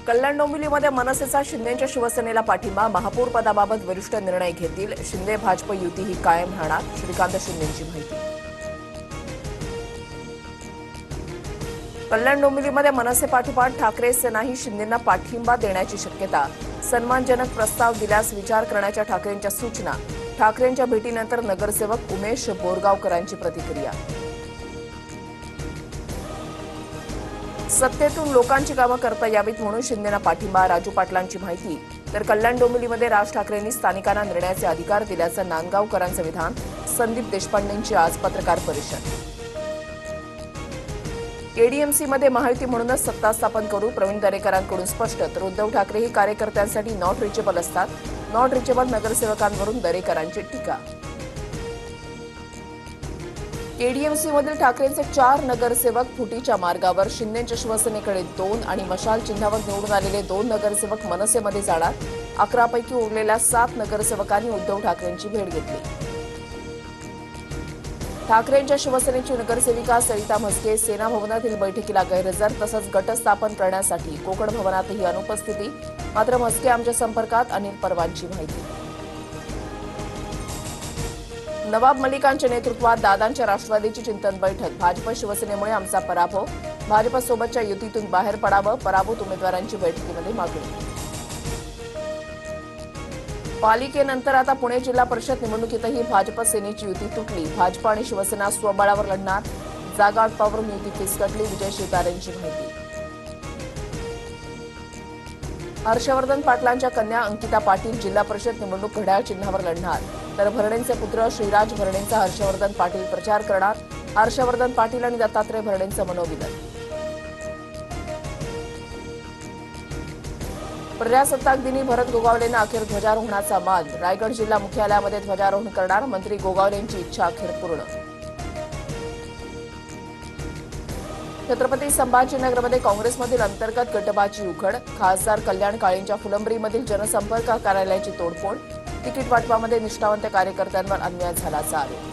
कल्याण डोंबिवलीमध्ये मनसेचा शिंदेच्या शिवसेनेला पाठिंबा. महापौर पदाबाबत वरिष्ठ निर्णय घेतील. शिंदे भाजप युती ही कायम राहणार. श्रीकांत शिंदेंची माहिती. कल्याण डोंबिवलीमध्ये मनसे पाठोपाठ ठाकरे सेनाही शिंदेंना पाठिंबा देण्याची शक्यता. सन्मानजनक प्रस्ताव दिल्यास विचार करण्याच्या ठाकरेंच्या सूचना. ठाकरेंच्या भेटीनंतर नगरसेवक उमेश बोरगावकरांची प्रतिक्रिया. सत्तेतून लोकांची कामं करता यावीत म्हणून शिंदेना पाठिंबा. राजू पाटलांची माहिती. तर कल्याण डोंबिवलीमध्ये राज ठाकरेंनी स्थानिकांना निर्णयाचे अधिकार दिल्याचं नांदगावकरांचं विधान. संदीप देशपांडेंची आज पत्रकार परिषद. केडीएमसीमध्ये महायुती म्हणूनच सत्ता स्थापन करू, प्रवीण दरेकरांकडून स्पष्ट. तर उद्धव ठाकरेही कार्यकर्त्यांसाठी नॉट रिचेबल असतात. नॉट रिचेबल नगरसेवकांवरून दरेकरांची टीका. केडीएमसीमधील ठाकरेंचे 4 नगरसेवक फुटीच्या मार्गावर. शिंदेच्या शिवसेनेकडे 2 आणि मशाल चिन्हावर निवडून आलेले 2 नगरसेवक मनसेमध्ये जाणार. 11 पैकी उरलेल्या 7 नगरसेवकांनी उद्धव ठाकरेंची भेट घेतली. ठाकरेंच्या शिवसेनेची नगरसेविका सरिता म्हस्के सेना भवनातील बैठकीला गैरहजर. तसंच गट स्थापन करण्यासाठी कोकण भवनातही अनुपस्थिती. मात्र म्हस्के आमच्या संपर्कात. अनिल परवांची माहिती. नवाब मलिकांच्या नेतृत्वात दादांच्या राष्ट्रवादीची चिंतन बैठक. भाजप शिवसेनेमुळे आमचा पराभव. भाजपसोबतच्या युतीतून बाहेर पडावं. पराभूत उमेदवारांची बैठकीमध्ये मागणी. पालिकेनंतर आता पुणे जिल्हा परिषद निवडणुकीतही भाजप सेनेची युती तुटली. भाजप आणि शिवसेना स्वबळावर लढणार. जागा वाटपावरून युती फिसकटली. विजय शिवतारेंची माहिती. हर्षवर्धन पाटलांच्या कन्या अंकिता पाटील जिल्हा परिषद निवडणूक घड्याळ चिन्हावर लढणार. तर भरणेंचे पुत्र श्रीराज भरणेंचा हर्षवर्धन पाटील प्रचार करणार. हर्षवर्धन पाटील आणि दत्तात्रय भरणेंचं मनोमिलन. प्रजासत्ताक दिनी भरत गोगावलेंना अखेर ध्वजारोहणाचा मान. रायगड जिल्हा मुख्यालयामध्ये ध्वजारोहण करणार. मंत्री गोगावलेंची इच्छा अखेर पूर्ण. छत्रपती संभाजीनगरमध्ये काँग्रेसमधील अंतर्गत गटबाजी उघड. खासदार कल्याण काळेंच्या फुलंब्रीमधील जनसंपर्क कार्यालयाची तोडफोड. तिकीट वाटपामध्ये निष्ठावंत कार्यकर्त्यांवर अन्याय झाल्याचा आरोप.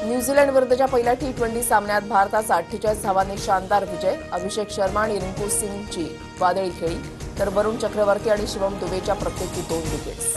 न्यूझीलंड विरुद्धच्या पहिल्या T20 सामन्यात भारताचा 48 धावांनी शानदार विजय. अभिषेक शर्मा आणि रिंकू सिंगची वादळी खेळी. तर वरुण चक्रवर्ती आणि शिवम दुबेच्या प्रत्येकी 2 विकेट्स.